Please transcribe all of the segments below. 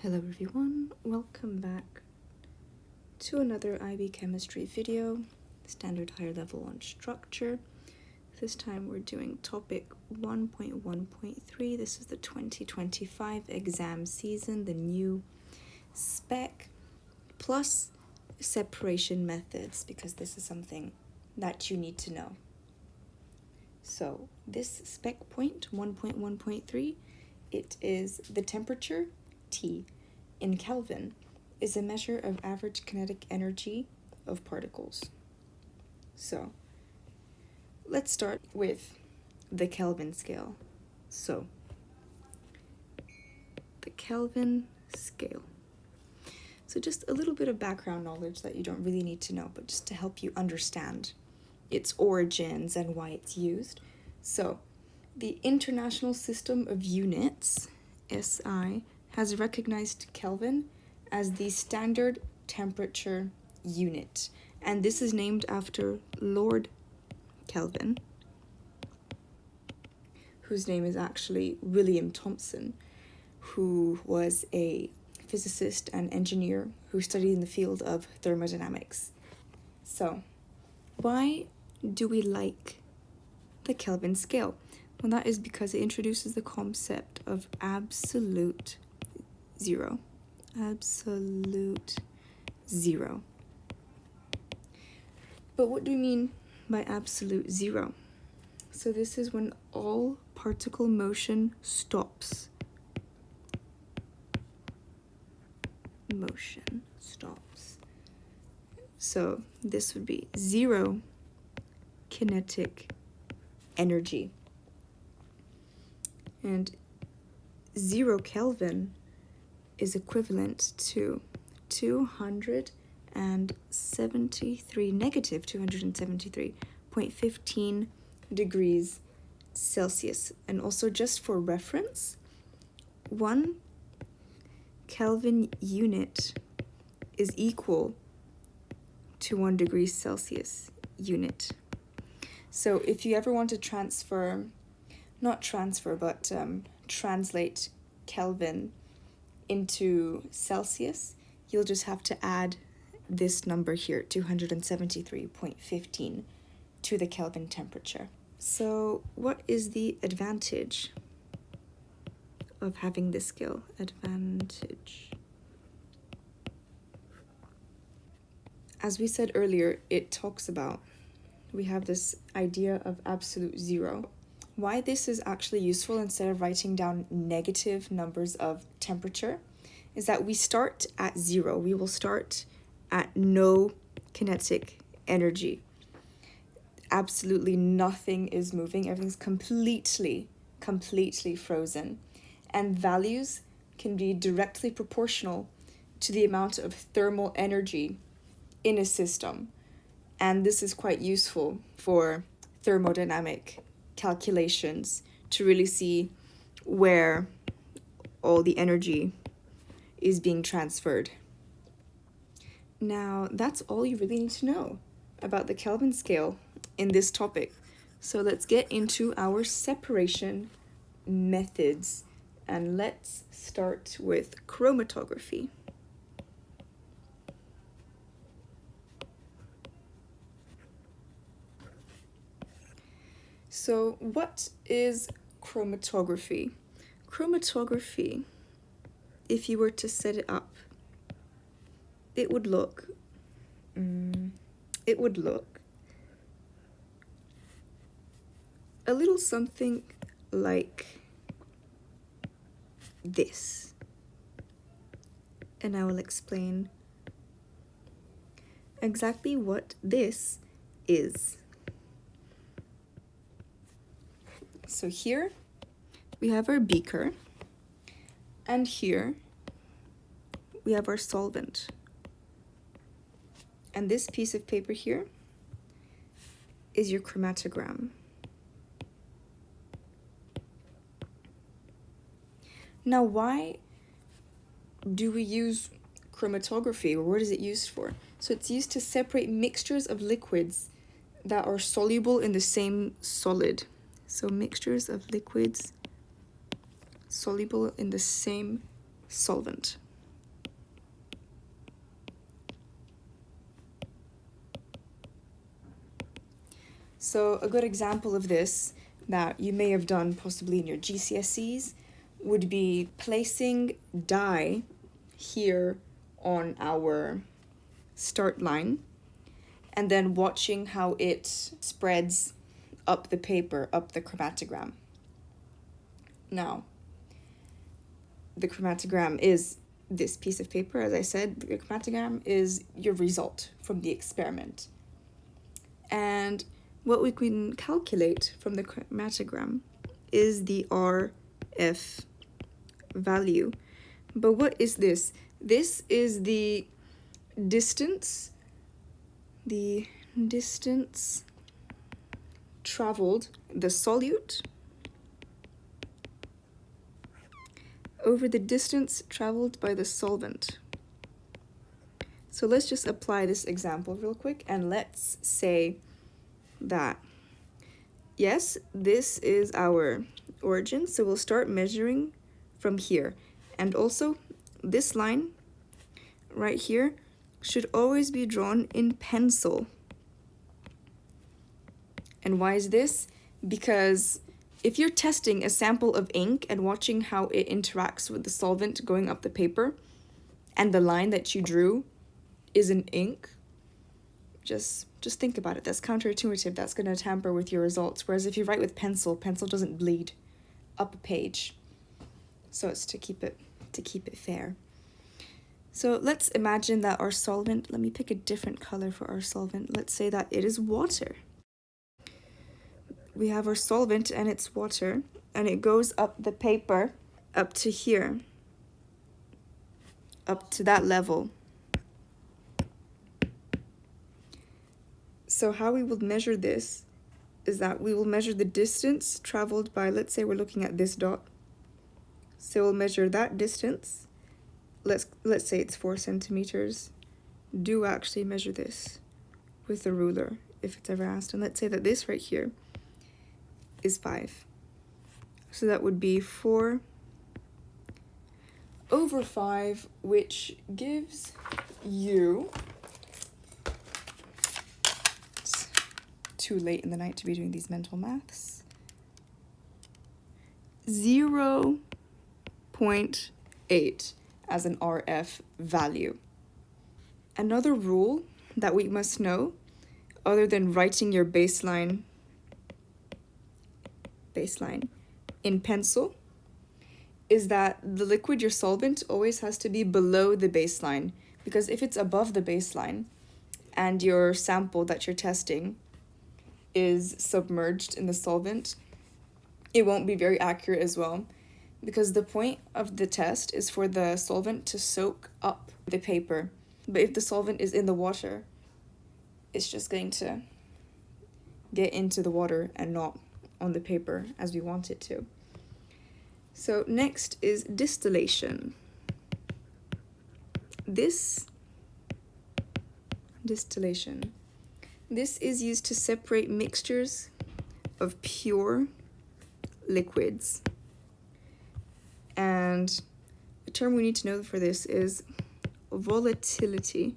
Hello everyone, welcome back to another IB chemistry video, standard higher level on structure. This time we're doing topic 1.1.3. This is the 2025 exam season, the new SPEC plus separation methods, because this is something that you need to know. So this SPEC point 1.1.3, it is the temperature T in Kelvin is a measure of average kinetic energy of particles. So let's start with the Kelvin scale. So the Kelvin scale. So just a little bit of background knowledge that you don't really need to know, but just to help you understand its origins and why it's used. So the International System of Units, SI, has recognized Kelvin as the standard temperature unit. And this is named after Lord Kelvin, whose name is actually William Thomson, who was a physicist and engineer who studied in the field of thermodynamics. So, why do we like the Kelvin scale? Well, that is because it introduces the concept of absolute zero. Absolute zero. But what do we mean by absolute zero? So this is when all particle motion stops. Motion stops. So this would be zero kinetic energy. And 0 Kelvin is equivalent to negative 273.15 degrees Celsius. And also, just for reference, 1 Kelvin unit is equal to 1 degree Celsius unit. So if you ever want to translate Kelvin into Celsius, you'll just have to add this number here, 273.15, to the Kelvin temperature. So what is the advantage of having this scale? Advantage. As we said earlier, it talks about, we have this idea of absolute zero. Why this is actually useful instead of writing down negative numbers of temperature is that we start at 0. We will start at no kinetic energy. Absolutely nothing is moving. Everything's completely frozen. And values can be directly proportional to the amount of thermal energy in a system. And this is quite useful for thermodynamic calculations to really see where all the energy is being transferred. Now, that's all you really need to know about the Kelvin scale in this topic. So let's get into our separation methods, and let's start with chromatography. So what is chromatography? Chromatography, if you were to set it up, it would look a little something like this. And I will explain exactly what this is. So here we have our beaker, and here we have our solvent. And this piece of paper here is your chromatogram. Now, why do we use chromatography, or what is it used for? So it's used to separate mixtures of liquids that are soluble in the same solid. So mixtures of liquids soluble in the same solvent. So a good example of this that you may have done possibly in your GCSEs would be placing dye here on our start line and then watching how it spreads up the paper, up the chromatogram. Now, the chromatogram is this piece of paper, as I said. The chromatogram is your result from the experiment. And what we can calculate from the chromatogram is the RF value. But what is this? This is the distance traveled, the solute over the distance traveled by the solvent. So let's just apply this example real quick, and let's say that, yes, this is our origin, so we'll start measuring from here. And also, this line right here should always be drawn in pencil. And why is this? Because if you're testing a sample of ink and watching how it interacts with the solvent going up the paper, and the line that you drew is an ink, just think about it. That's counterintuitive. That's going to tamper with your results. Whereas if you write with pencil, pencil doesn't bleed up a page. So it's to keep it fair. So let's imagine that our solvent, let me pick a different color for our solvent. Let's say that it is water. We have our solvent and it's water, and it goes up the paper up to here, up to that level. So how we will measure this is that we will measure the distance traveled by, let's say we're looking at this dot. So we'll measure that distance. Let's say it's 4 centimeters. Do actually measure this with a ruler if it's ever asked. And let's say that this right here is 5. So that would be 4 over 5, which gives you, it's too late in the night to be doing these mental maths, 0.8 as an RF value. Another rule that we must know, other than writing your baseline in pencil, is that the liquid, your solvent, always has to be below the baseline, because if it's above the baseline and your sample that you're testing is submerged in the solvent, it won't be very accurate as well, because the point of the test is for the solvent to soak up the paper. But if the solvent is in the water, it's just going to get into the water and not on the paper as we want it to. So next is distillation. Distillation. This is used to separate mixtures of pure liquids. And the term we need to know for this is volatility,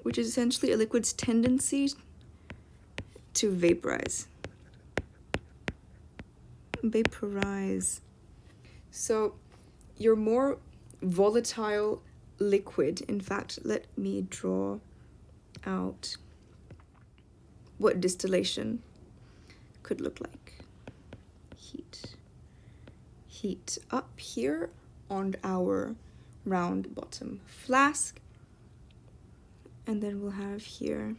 which is essentially a liquid's tendency to vaporize. So your more volatile liquid, in fact, let me draw out what distillation could look like. Heat up here on our round bottom flask, and then we'll have here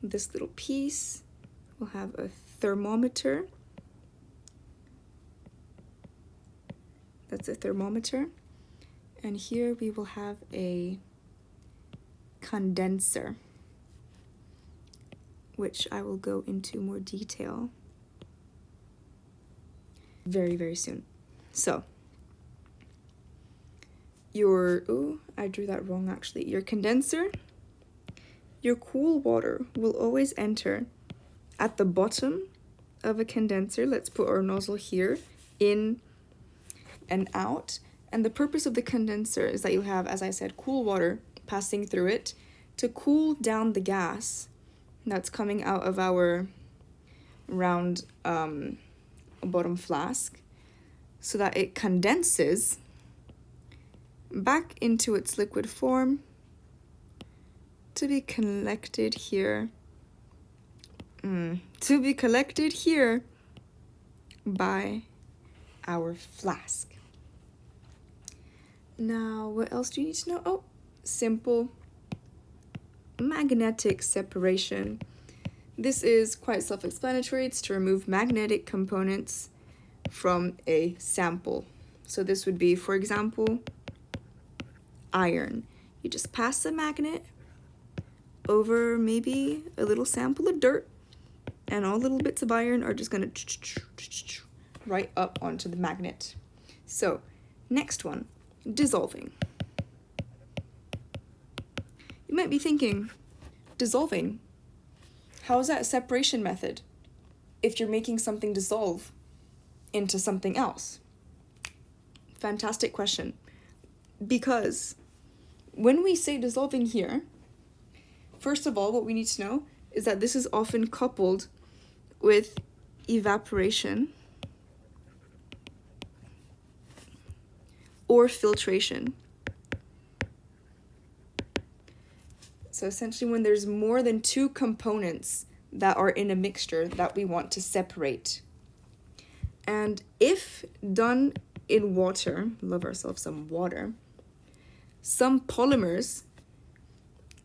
this little piece. We'll have a thermometer. That's a thermometer. And here we will have a condenser, which I will go into more detail very, very soon. So I drew that wrong actually. Your condenser, your cool water will always enter at the bottom of a condenser. Let's put our nozzle here, in and out. And the purpose of the condenser is that you have, as I said, cool water passing through it to cool down the gas that's coming out of our round bottom flask so that it condenses back into its liquid form to be collected here. To be collected here by our flask. Now, what else do you need to know? Oh, simple magnetic separation. This is quite self-explanatory. It's to remove magnetic components from a sample. So this would be, for example, iron. You just pass the magnet over maybe a little sample of dirt, and all little bits of iron are just gonna right up onto the magnet. So, next one, dissolving. You might be thinking, dissolving? How is that a separation method if you're making something dissolve into something else? Fantastic question. Because when we say dissolving here, first of all, what we need to know is that this is often coupled with evaporation or filtration. So essentially when there's more than two components that are in a mixture that we want to separate. And if done in water, love ourselves some water, some polymers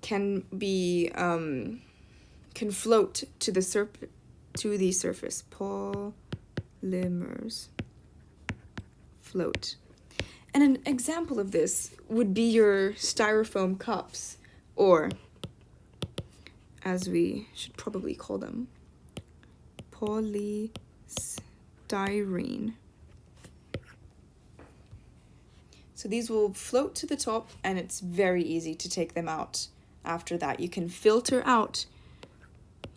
can be can float to the surface. Polymers float. And an example of this would be your styrofoam cups, or as we should probably call them, polystyrene. So these will float to the top, and it's very easy to take them out. After that, you can filter out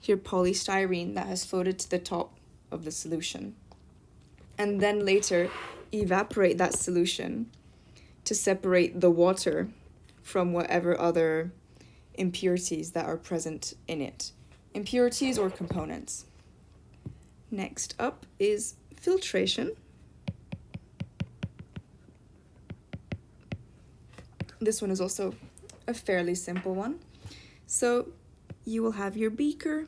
your polystyrene that has floated to the top of the solution. And then later, evaporate that solution to separate the water from whatever other impurities that are present in it. Impurities or components. Next up is filtration. This one is also a fairly simple one. So you will have your beaker,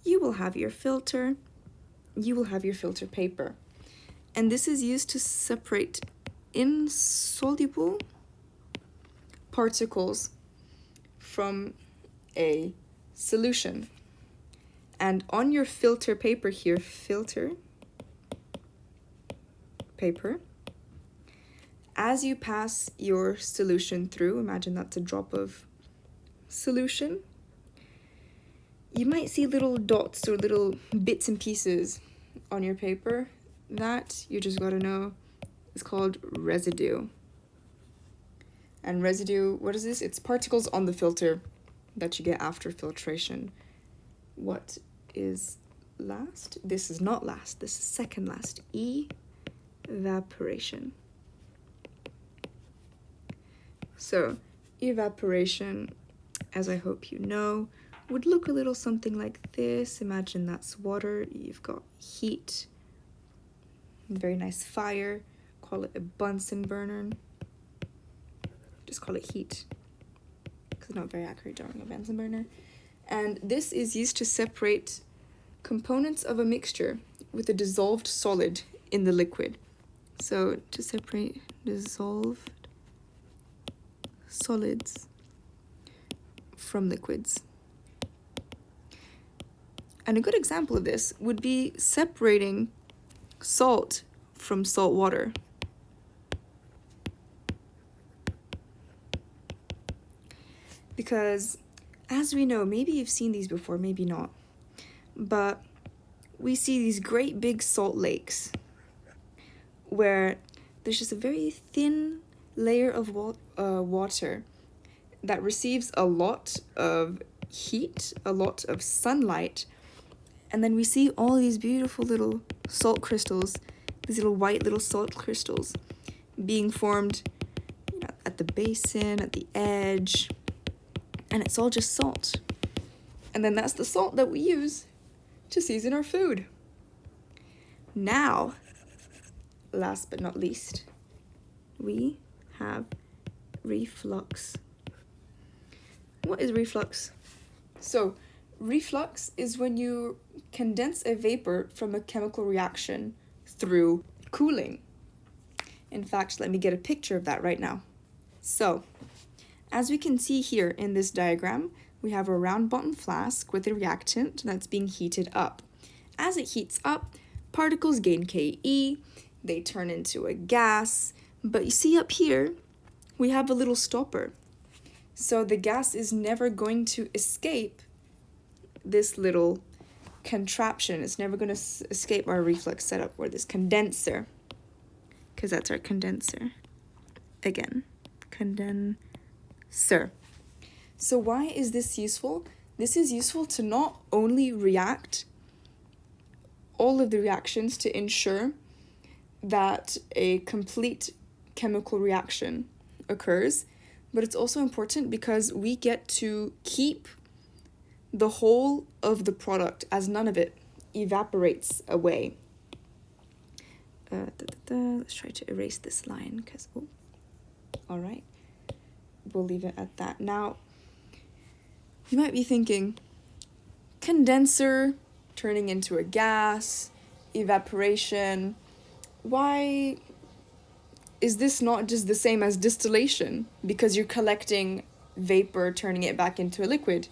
you will have your filter, you will have your filter paper. And this is used to separate insoluble particles from a solution. And on your filter paper here, filter paper, as you pass your solution through, imagine that's a drop of solution, you might see little dots or little bits and pieces on your paper. That, you just gotta know, is called residue. And residue, what is this? It's particles on the filter that you get after filtration. What is last? This is not last, this is second last. Evaporation. So, evaporation, as I hope you know, would look a little something like this. Imagine that's water, you've got heat, very nice fire, call it a Bunsen burner. Just call it heat, because it's not very accurate during a Bunsen burner. And this is used to separate components of a mixture with a dissolved solid in the liquid. So to separate dissolved solids from liquids. And a good example of this would be separating salt from salt water. Because, as we know, maybe you've seen these before, maybe not, but we see these great big salt lakes where there's just a very thin layer of water that receives a lot of heat, a lot of sunlight, and then we see all these beautiful little salt crystals, these little white little salt crystals being formed, you know, at the basin, at the edge, and it's all just salt. And then that's the salt that we use to season our food. Now, last but not least, we have reflux. What is reflux? So, reflux is when you condense a vapor from a chemical reaction through cooling. In fact, let me get a picture of that right now. So, as we can see here in this diagram, we have a round bottom flask with a reactant that's being heated up. As it heats up, particles gain Ke, they turn into a gas, but you see up here, we have a little stopper. So the gas is never going to escape this little contraption. It's never going to escape our reflux setup, or this condenser, because that's our condenser. Again, condenser. So why is this useful? This is useful to not only react all of the reactions to ensure that a complete chemical reaction occurs, but it's also important because we get to keep the whole of the product as none of it evaporates away. Let's try to erase this line because, all right, we'll leave it at that. Now, you might be thinking, condenser turning into a gas, evaporation, why is this not just the same as distillation? Because you're collecting vapor, turning it back into a liquid.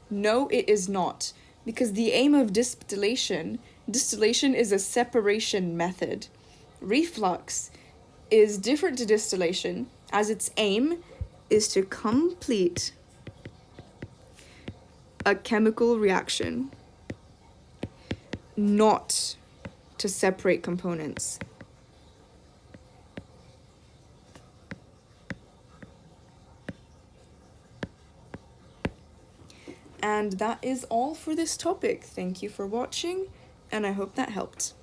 No, it is not. Because the aim of distillation is a separation method. Reflux is different to distillation, as its aim is to complete a chemical reaction, not to separate components. And that is all for this topic. Thank you for watching, and I hope that helped.